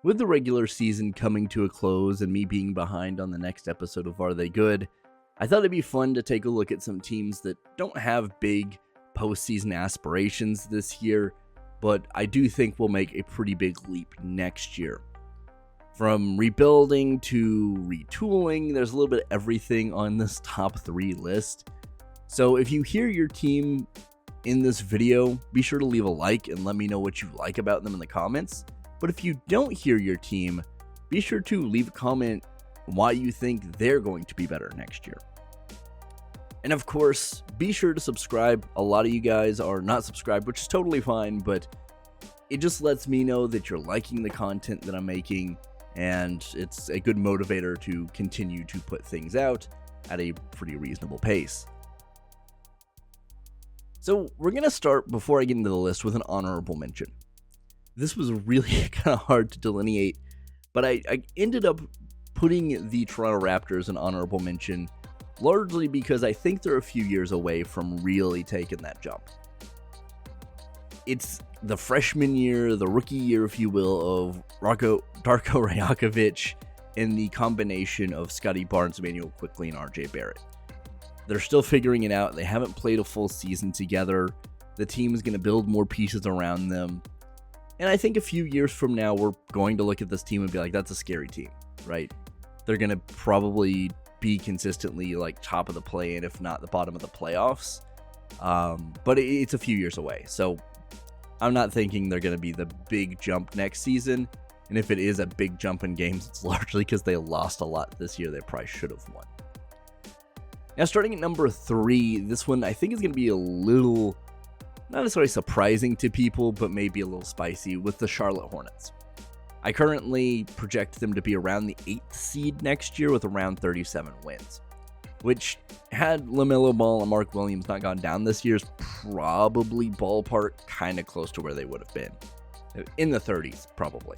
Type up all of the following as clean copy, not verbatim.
With the regular season coming to a close and me being behind on the next episode of Are They Good, I thought it'd be fun to take a look at some teams that don't have big postseason aspirations this year, but I do think will make a pretty big leap next year. From rebuilding to retooling, there's a little bit of everything on this top 3 list. So if you hear your team in this video, be sure to leave a like and let me know what you like about them in the comments. But if you don't hear your team, be sure to leave a comment why you think they're going to be better next year. And of course, be sure to subscribe. A lot of you guys are not subscribed, which is totally fine, but it just lets me know that you're liking the content that I'm making, and it's a good motivator to continue to put things out at a pretty reasonable pace. So we're going to start, before I get into the list, with an honorable mention. This was really kind of hard to delineate, but I ended up putting the Toronto Raptors an honorable mention, largely because I think they're a few years away from really taking that jump. It's the freshman year, the rookie year, if you will, of Darko Rajakovic and the combination of Scotty Barnes, Emmanuel Quickley, and RJ Barrett. They're still figuring it out. They haven't played a full season together. The team is going to build more pieces around them. And I think a few years from now, we're going to look at this team and be like, that's a scary team, right? They're going to probably be consistently like top of the play-in, if not the bottom of the playoffs. But it's a few years away. So I'm not thinking they're going to be the big jump next season. And if it is a big jump in games, it's largely because they lost a lot this year they probably should have won. Now, starting at number 3, this one I think is going to be a little, not necessarily surprising to people, but maybe a little spicy, with the Charlotte Hornets. I currently project them to be around the 8th seed next year with around 37 wins, which, had Lamelo Ball and Mark Williams not gone down this year, is probably ballpark kind of close to where they would have been. In the 30s, probably.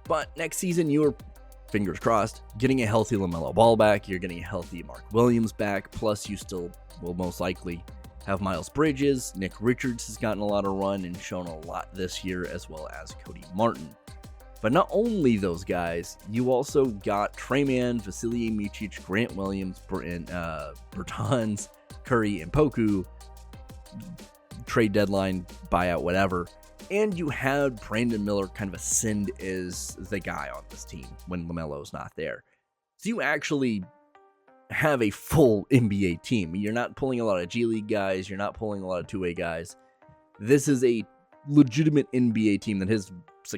But next season, you're, fingers crossed, getting a healthy Lamelo Ball back, you're getting a healthy Mark Williams back, plus you still will most likely have Miles Bridges. Nick Richards has gotten a lot of run and shown a lot this year, as well as Cody Martin. But not only those guys, you also got Trey Mann, Vasilije Micic, Grant Williams, Bertans, Curry, and Poku, trade deadline, buyout, whatever. And you had Brandon Miller kind of ascend as the guy on this team when LaMelo's not there. So you actually have a full NBA team. You're not pulling a lot of G League guys. You're not pulling a lot of two-way guys. This is a legitimate NBA team that has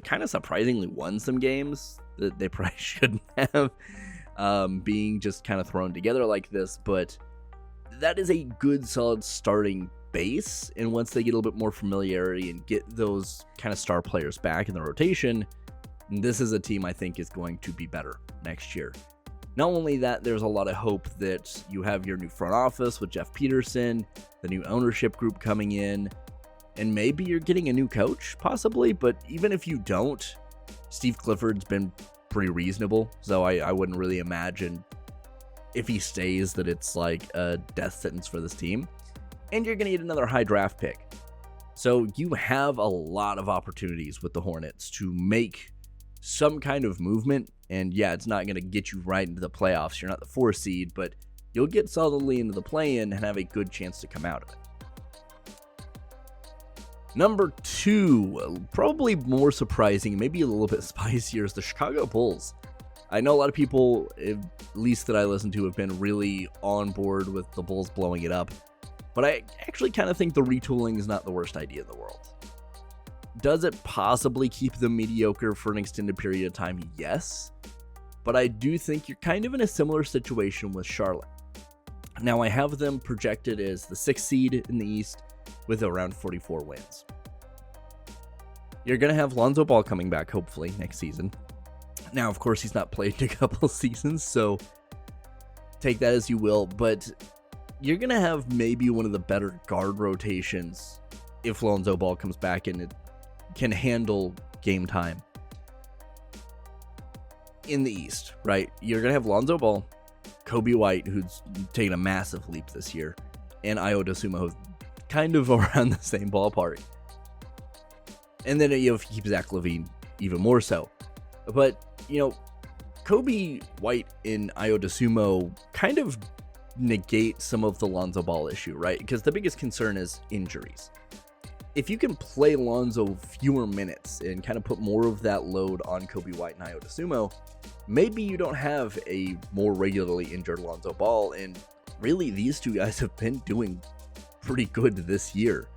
kind of surprisingly won some games that they probably shouldn't have, being just kind of thrown together like this. But that is a good, solid starting base. And once they get a little bit more familiarity and get those kind of star players back in the rotation, this is a team I think is going to be better next year. Not only that, there's a lot of hope that you have your new front office with Jeff Peterson, the new ownership group coming in, and maybe you're getting a new coach, possibly. But even if you don't, Steve Clifford's been pretty reasonable, so I wouldn't really imagine if he stays that it's like a death sentence for this team. And you're going to get another high draft pick. So you have a lot of opportunities with the Hornets to make some kind of movement. And yeah, it's not going to get you right into the playoffs. You're not the 4 seed, but you'll get solidly into the play-in and have a good chance to come out of it. Number 2, probably more surprising, maybe a little bit spicier, is the Chicago Bulls. I know a lot of people, at least that I listen to, have been really on board with the Bulls blowing it up. But I actually kind of think the retooling is not the worst idea in the world. Does it possibly keep them mediocre for an extended period of time? Yes. But I do think you're kind of in a similar situation with Charlotte. Now, I have them projected as the 6th seed in the East with around 44 wins. You're going to have Lonzo Ball coming back, hopefully, next season. Now, of course, he's not played in a couple seasons, so take that as you will. But you're going to have maybe one of the better guard rotations if Lonzo Ball comes back and it can handle game time in the East, right? You're going to have Lonzo Ball, Coby White, who's taken a massive leap this year, and Ayo Dosunmu, who's kind of around the same ballpark. And then if you keep Zach LaVine even more so. But, Coby, White, and Ayo Dosunmu kind of negate some of the Lonzo Ball issue, right? Because the biggest concern is injuries. If you can play Lonzo fewer minutes and kind of put more of that load on Coby White and Ayo Dosunmu, maybe you don't have a more regularly injured Lonzo Ball, and really these two guys have been doing pretty good this year.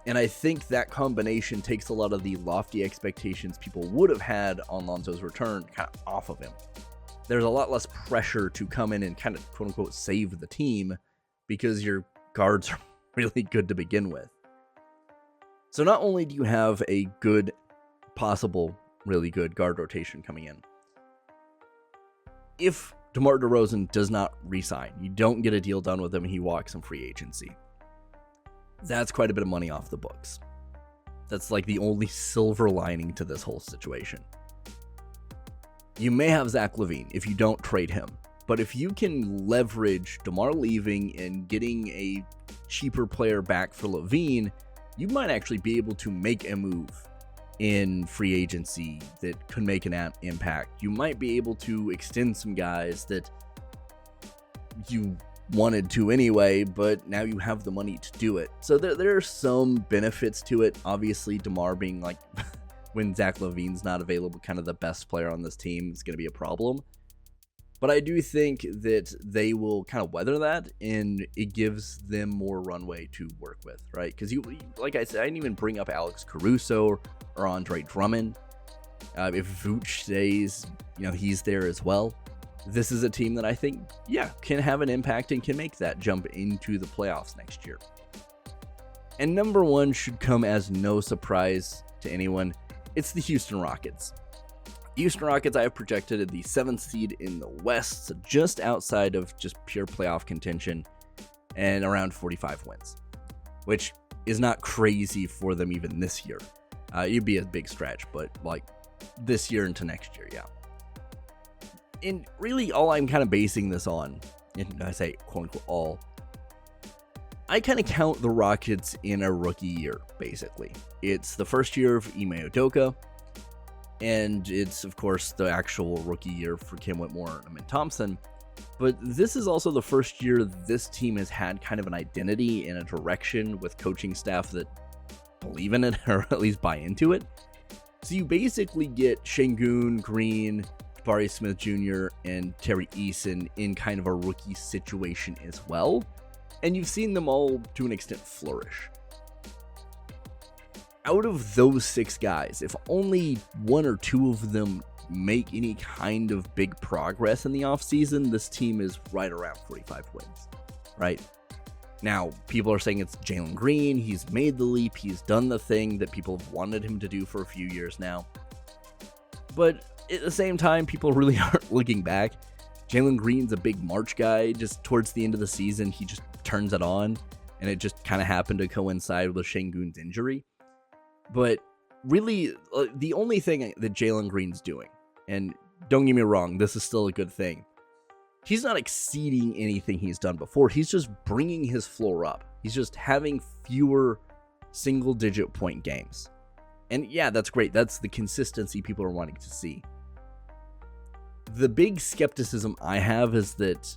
And I think that combination takes a lot of the lofty expectations people would have had on Lonzo's return kind of off of him. There's a lot less pressure to come in and kind of quote unquote save the team because your guards are really good to begin with. So not only do you have a good, possible, really good guard rotation coming in, if DeMar DeRozan does not re-sign, you don't get a deal done with him and he walks in free agency, that's quite a bit of money off the books. That's like the only silver lining to this whole situation. You may have Zach LaVine if you don't trade him, but if you can leverage DeMar leaving and getting a cheaper player back for LaVine, you might actually be able to make a move in free agency that could make an impact. You might be able to extend some guys that you wanted to anyway, but now you have the money to do it. So there are some benefits to it. Obviously, DeMar being like, when Zach LaVine's not available, kind of the best player on this team is going to be a problem. But I do think that they will kind of weather that, and it gives them more runway to work with, right? Because like I said, I didn't even bring up Alex Caruso or Andre Drummond. If Vooch stays, he's there as well. This is a team that I think, can have an impact and can make that jump into the playoffs next year. And number one should come as no surprise to anyone. It's the Houston Rockets. Houston Rockets I have projected at the 7th seed in the West, so just outside of just pure playoff contention, and around 45 wins, which is not crazy for them even this year. It'd be a big stretch, but like this year into next year, yeah. And really all I'm kind of basing this on, and I say quote unquote all, I kind of count the Rockets in a rookie year, basically. It's the first year of Ime Udoka, and it's, of course, the actual rookie year for Kim Whitmore and Amin Thompson. But this is also the first year this team has had kind of an identity and a direction with coaching staff that believe in it, or at least buy into it. So you basically get Şengün, Green, Jabari Smith Jr., and Terry Eason in kind of a rookie situation as well. And you've seen them all, to an extent, flourish. Out of those 6 guys, if only 1 or 2 of them make any kind of big progress in the offseason, this team is right around 45 wins, right? Now, people are saying it's Jalen Green. He's made the leap. He's done the thing that people have wanted him to do for a few years now. But at the same time, people really aren't looking back. Jalen Green's a big March guy. Just towards the end of the season, he just turns it on, and it just kind of happened to coincide with Şengün's injury. But really, the only thing that Jalen Green's doing, and don't get me wrong, this is still a good thing, he's not exceeding anything he's done before. He's just bringing his floor up. He's just having fewer single-digit point games. And yeah, that's great. That's the consistency people are wanting to see. The big skepticism I have is that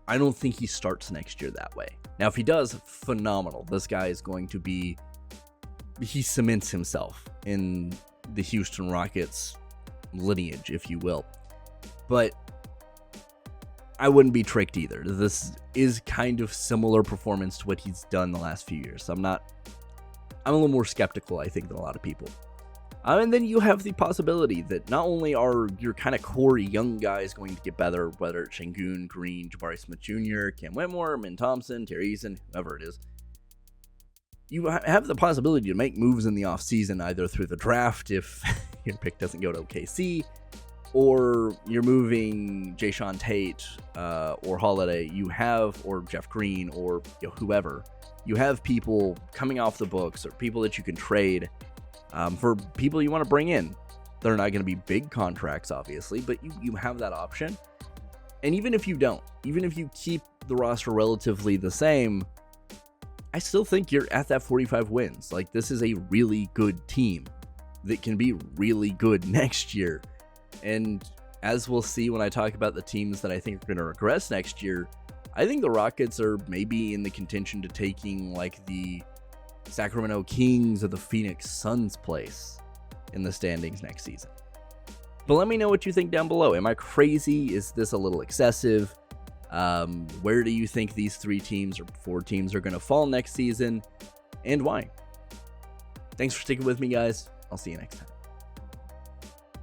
I don't think he starts next year that way. Now, if he does, phenomenal. This guy is going to be... He cements himself in the Houston Rockets lineage, if you will. But I wouldn't be tricked either. This is kind of similar performance to what he's done the last few years. I'm a little more skeptical, I think, than a lot of people. And then you have the possibility that not only are your kind of core young guys going to get better, whether it's Şengün, Green, Jabari Smith Jr., Kim Whitmore, Amin Thompson, Terry Eason, whoever it is, you have the possibility to make moves in the offseason, either through the draft if your pick doesn't go to OKC, or you're moving Jayshawn Tate or Holiday, or Jeff Green, or whoever. You have people coming off the books or people that you can trade for people you want to bring in. They're not going to be big contracts, obviously, but you have that option. And even if you don't, even if you keep the roster relatively the same, I still think you're at that 45 wins. Like, this is a really good team. that can be really good next year. And as we'll see when I talk about the teams that I think are going to regress next year, I think the Rockets are maybe in the contention to taking like the Sacramento Kings or the Phoenix Suns place in the standings next season. But let me know what you think down below. Am I crazy? Is this a little excessive? Where do you think these 3 teams or 4 teams are going to fall next season, and why? Thanks for sticking with me, guys. I'll see you next time.